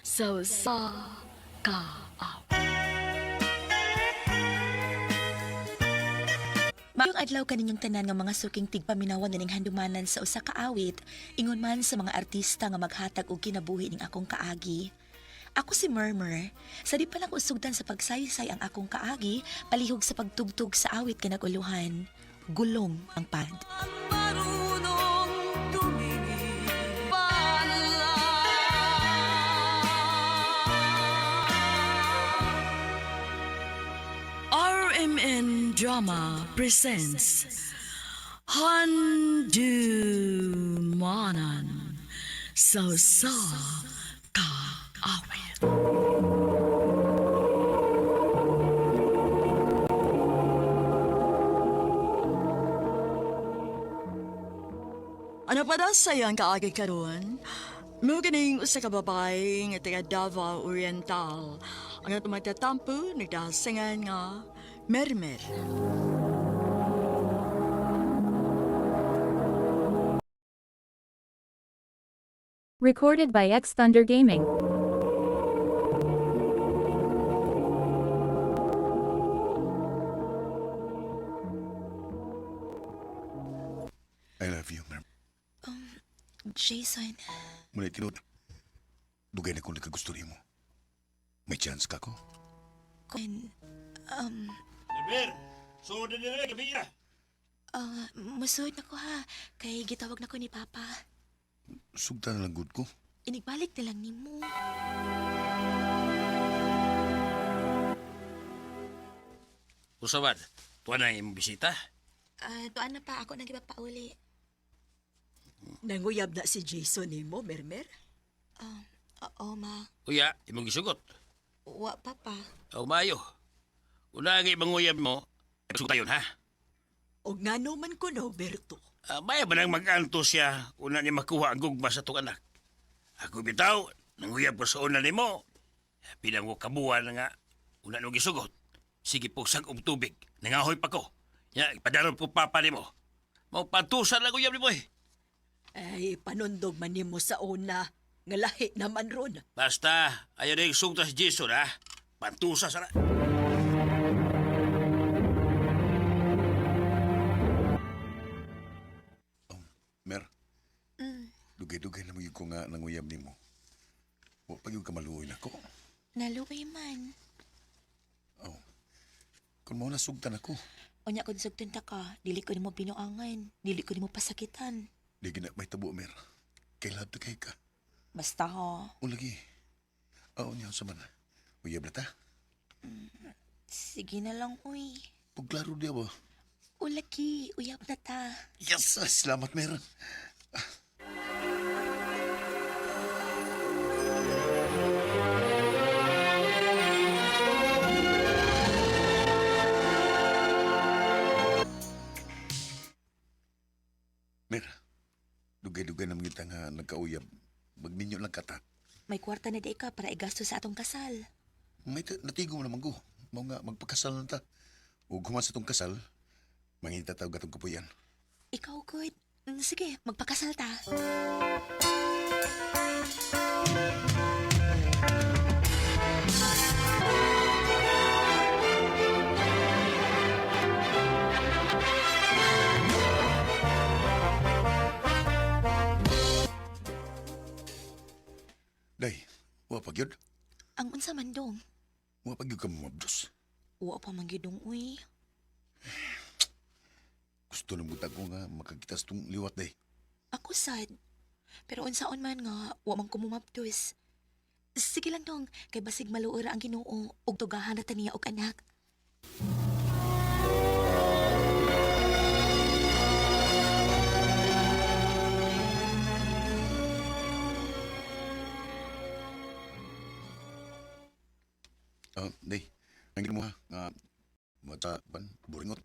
So sa ka. Maayong adlaw kaninyong tanan nga mga suking tigpaminawan ning handumanan sa usa ka awit, ingon man sa mga artista nga maghatag og kinabuhi ning akong kaagi. Ako si Murmur. Sa di pa lang usugdan sa pagsaysay ang akong kaagi, palihog sa pagtugtog sa awit kanaguluhan. Gulong ang pad. Marunong tumingin RMN Drama presents Handumanan sa Kaawit. Ano pa daw sayang kaagi karon? Mo ganing usa ka babae nga taga Davao Oriental. Ang atong magtatampo nagdasingan nga Mermer. Recorded by X Thunder Gaming. I love you, ma'am. Jason, Muna tinod. Dugay na kung nagkagusto mo. May chance ka ko? kun, Ber, so nila gabi na. musuod na ko ha, kay gitawag na ko ni Papa. Sugta na lang good ko. Inigbalik na lang ni mo. Usawad, tuwa na yung bisita. Tuan na pa ako nang ipapauli. Nanguyab na si Jason nimo, Mermer. Oo, ma. Uya, imong gisugot. Wa, Papa. O mayo. Una nga ibang uyab mo, sugot tayon ha. Og ngano man ko no, Berto. Maya ba nang mag-anto siya una niya makuha ang gugma sa itong anak? Ako bitaw, nanguyab ko sa una ni mo. Pinang ko kabuhan na nga, una nung gisugot. Sige po og tubig, nangahoy pa ko. Ya, ipadarod ko papa ni mo. Maupantusan lang uyab ni mo eh. Ay, panundog man nimo sa una. Nga lahi naman ron. Basta, ayaw na yung sugta si Jason ha. Pantusa sana. Mer, dugay-dugay na mo yung ko nga nanguyab ni mo. Huwag pag yung kamaluoy na ko. Naluoy man. Kung mo nasugtan ako, Unya kung sugtun ta ka, dili ko nimo pinuangan, dili ko nimo pasakitan. di gina may tabo, Mer. Kailan to kay ka. Basta ha, O lagi. Niya sa man. Uyab na ta. sige na lang, uy. Puglaro di ba? Ulagi, uyab na ta. Yes! Salamat, Mer. Mer, dugay-dugay naman kita nga nagkauyab. Magninyo lang kata. May kwarta na di ka para igasto sa atong kasal. Natigo mo naman ko. Mao nga magpakasal na ta. Ug human sa tong kasal, mangita tawag atong kapuyan. Ikaw, good. Sige, magpakasal ta. Day, wa pa gyud. Ang unsa man dong. Wa pa gyud ka mamabdos. Wa pa man gyudong, uy. Gusto nang buta ko nga makakita sa tong liwat day. Ako sad. Pero unsaon man nga, wa man ko mumabdos. Sige lang dong, kay basig maluura ang Ginoo ug tugahan na ta niya og anak. Day, ang mo ha, nga mata ban buringot.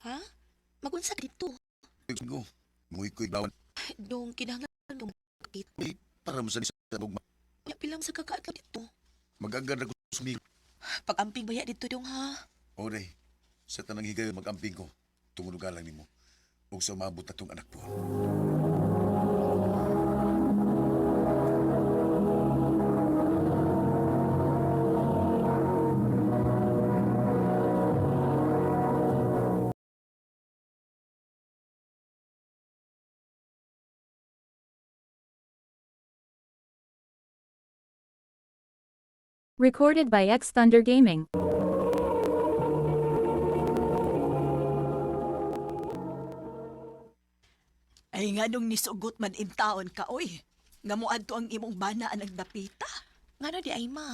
Ha? Magunsa ka dito? Ko, muwi ko dawan. Dong, kinahanglan dong dito. Para mo sa bugma. Ya pilang sa kakaadlaw dito. Mag-agad ako sumig. Pag-amping baya dito dong ha. O day, sa tanang higay mag-amping ko, tungulog lang nimo. Ug sa maabot na tong anak po. Recorded by X Thunder Gaming. Ay nga nung nisugot man in taon ka, oy. Nga mo adto ang imong bana ang nagdapita. Nga no di ay ma.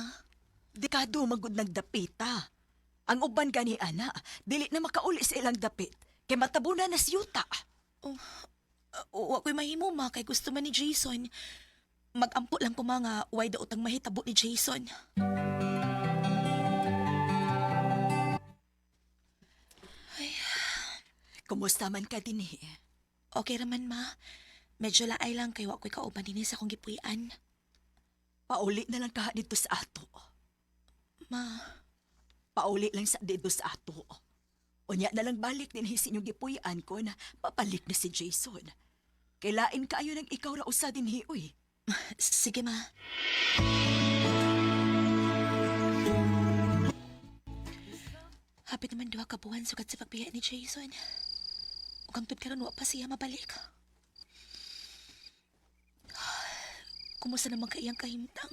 Dekado magud nagdapita. Ang uban gani ana, dili na makauli sa ilang dapit. Kay matabunan na siyuta. Wa ko'y mahimo ma kay gusto man ni Jason. Mag-ampo lang ko mga way daot ang mahitabo ni Jason. Kumusta man ka dinhi? Okay raman ma. Medyo laay lang kay wa ko'y kauban din sa akong gipuy-an. Pauli na lang ka dito sa ato. Ma, Pauli lang sa dito sa ato. Unya na lang balik din si inyong gipuy-an ko na papalik na si Jason. Kailain kaayo ng ikaw ra usa dinhi, uy. sige ma. Hapit naman duha ka buwan sugat sa pagbiya ni Jason. Ug hangtod karon wa pa siya mabalik. Kumusta naman ka iyang kahimtang?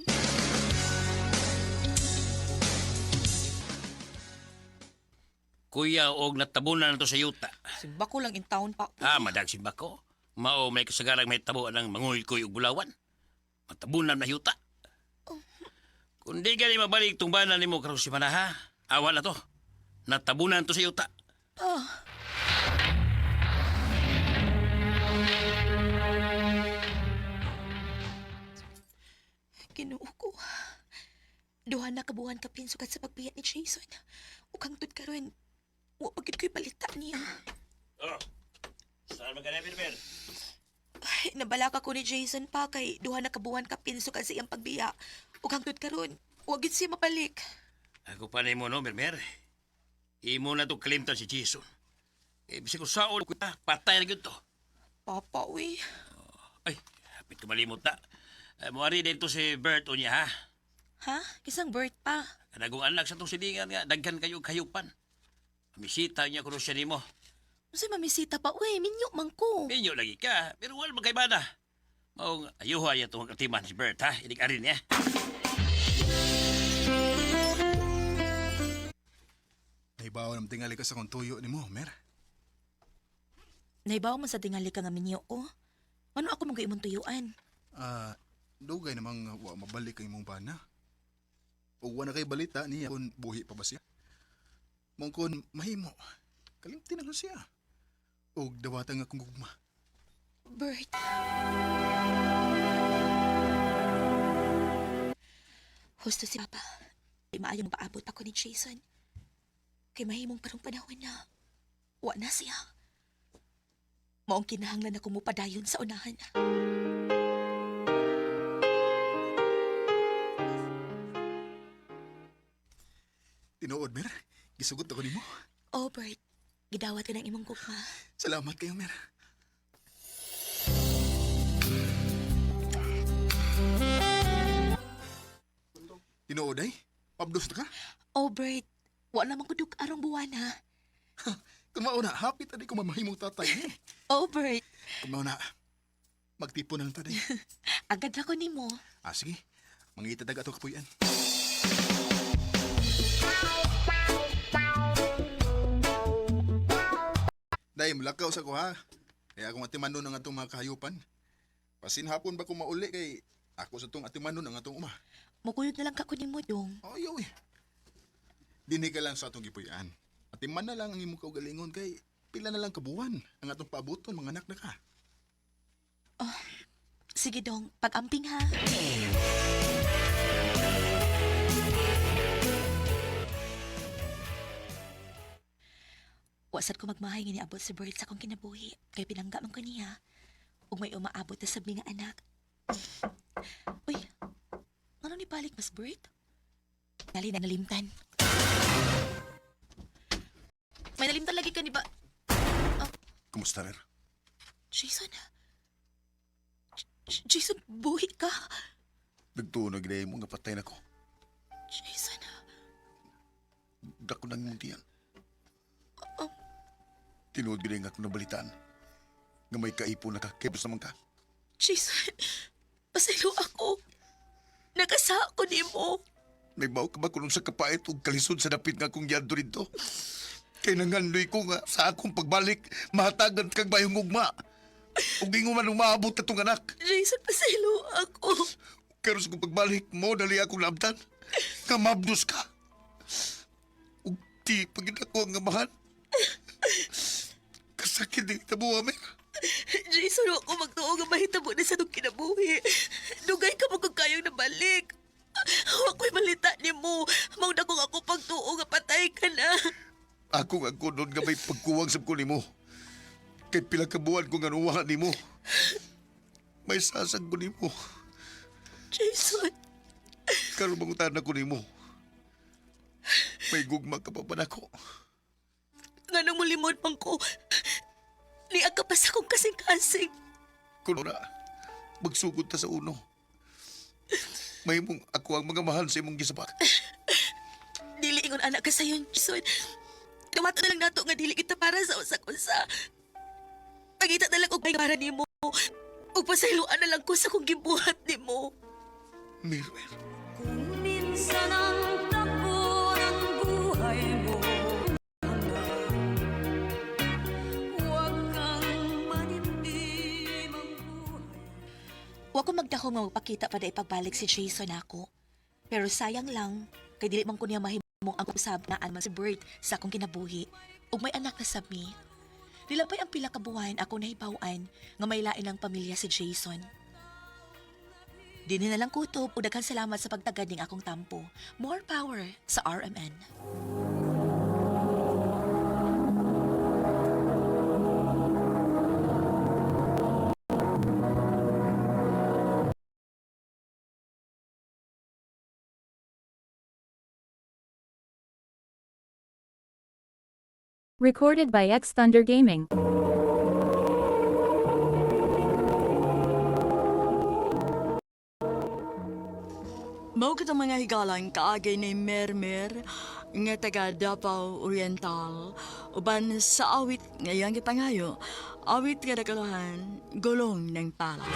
Kuya, og natabunan na to sa yuta. Simba ko lang in town pa. Madag simba ko. Mao may kasagarang may tabo ng manguy-kuy ug bulawan. Matabunan na yuta. Kung di ka ni mabalik tong bana nimo karon si Manaha, awa na to. Natabunan to sa yuta. Kinuo ko. Duha na kabuhan ka pinsukat sa pagbiya ni Jason. Ug hangtod karon, wa pagid ko'y balita niya. Oh. Saan man ka na, Pilipin? Ay, nabalaka ko ni Jason pa kay duha na kabuhan ka pinsukat sa iyang pagbiya. Ug hangtod karon, wa gid siya mabalik. Ako pa na mo, no, Mermer? Imo na itong kalimtan si Jason. Bisig ko saon ko ta, patay na yun to. Papa, uy. Ay, hapit ko malimot na. Muari din to si Bert o niya, ha? Ha? Kisang birth pa. Kanagong anak sa itong silingan nga, daghan kayo kayupan. Misita niya kuno siya nimo. Unsay mamisita pa, uy. Minyo man ko. Minyo lagi ka, pero wala magkaibana. Maong ayuha niya itong katiman si Bert, ha? Inig arin niya. Naibaw ng tingali ka sa kong tuyo ni mo, Mer. Naibaw man sa tingali ka nga minyo ko. Ano ako mong imong tuyuan? Dugay namang wa mabalik ang imong bana. O wala kay balita niya kung buhi pa ba siya. Mangkon mahimo. Kalimti na lang siya. O dawatan nga kong gugma. Bert. Husto si Papa. Di maayong paabot ako ni Jason. Kay mahimong parang panahon na wa na siya. Maong kinahanglan ako mo padayon sa unahan. Tinuod, Mer. Gisugot ako nimo. Oh, Bert. Gidawat ka ng imong gugma. Salamat kayo, Mer. Tinuod ay? Pabdos na ka? Oh, Bert. Wa naman ko dug arong buwan, ha? Kung mauna, hapit na di ko mamahimong tatay. Oh, Bert. Kung mauna, magtipo na lang taday. Agad ako ni mo. Sige. Mangitadag ato kapuyan. Day, mulakaw sa ko ha. Kaya akong atimanon ang atong mga kahayupan. Pasin hapon ba ko mauli kay ako sa tong atimanon ang atong uma. Mukuyod na lang ka ko ni mo, dong. Ayaw eh. Dini ka lang sa atong gipuyan. Atiman na lang ang imong kaugalingon kay pila na lang kabuwan ang atong paabuton mga anak na ka. Sige, dong. Pag-amping, ha? Wasad ko magmahay nga niabot si Bert sa akong kinabuhi. Kay pinangga man ko niya. Ug may umaabot na sabi nga anak. Uy, ano ni balik mas Bert? Nali na nalimtan. May nalimtan lagi ka ni ba? Kumusta, Mer? Jason? Jason, buhi ka? Nagtunog na mo nga patay na ko. Jason, Dako nang muntiyan. Oh. Tinuod gina nga akong nabalitaan. Nga may kaipon na ka, kebos naman ka. Jason, pasaylo ako. Nagasa ako ni mo. May bao ka ba kunong sa kapait o kalisod sa dapit nga kong yadto rito? Kay nangandoy ko nga sa akong pagbalik, mahatagan kag bayong ugma. Ug ingon man maabot atong anak. Jason, pasaylo ako. Pero sa kong pagbalik mo, dali akong labdan. Nga mabdos ka. Ug di pagin ako ang amahan. Kasakit din tabo, Amer. Jason, ako magtuo nga mahitabo na sa itong kinabuhi. Dugay ka magkakayang nabalik. Huwag ko'y malita ni mo. Mawag na kung ako pagtuo nga patay ka na. Ako nga doon nga may pagkuwang sa ko ni mo. Kay pila ka buwan ko nga nuwahan ni mo. May sasag ko ni mo. Jason, Karon mangutan ako ni mo. May gugma ka pa ba nako? nga nang mulimod man ko. Niya ka pa sa kong kasing-kasing. Kuno na, magsugod ta sa uno. May mong ako ang mga mahal sa imong gisabat. Dili ingon anak ka sayon, Jason. Tumato na lang nato nga dili kita para sa usak-usa. Pagita na lang og may para nimo. Ug pasayloan na lang ko sa kong gibuhat nimo. Mirwer, Kung minsan ang takbo ng buhay mo, huwag kang manimdim ang buhay. Wa ko magdahong nga magpakita pa da ipagbalik si Jason ako. Pero sayang lang, kay dili man ko niya mahimong ang usab na man si Bert sa akong kinabuhi. Ug may anak na sab mi. Nilapay ang pila ka buwan ako nahibaw-an nga may lain ang pamilya si Jason. Dini na lang kutob o daghang salamat sa pagtagad ning akong tampo. More power sa RMN. Recorded by X Thunder Gaming. Mao kita mga higalang kaagay ni Mermer nga taga Davao Oriental uban sa awit ngayang gipangayo awit nga nagkalahan gulong ng pala.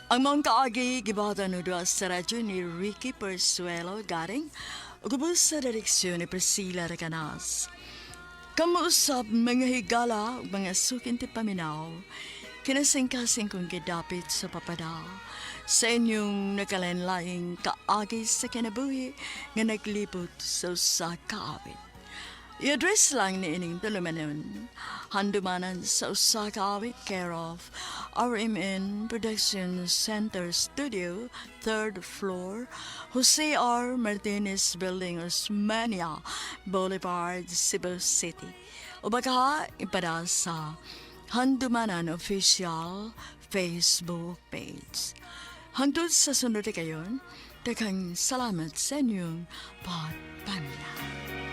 Ang mga kaagay gibatan no sa radyo ni Ricky Persuelo garing ugubos sa direksyon ni Priscilla Recanas. Kamuusap mga higala ug mga sukin ti paminaw kinasing-kasing kong gidapit sa papada sa inyong nakalanlaing kaagay sa kinabuhi nga naglibot sa usa ka awit. I-address lang ni ining tulumanon handumanan sa usa ka awit care of RMN Production Center Studio, 3rd floor, Jose R. Martinez Building, Osmania Boulevard, Cebu City. O baka ipada sa Handumanan Official Facebook page. Hangtod sa sunod kayon, daghang salamat sa inyong pagpamilya.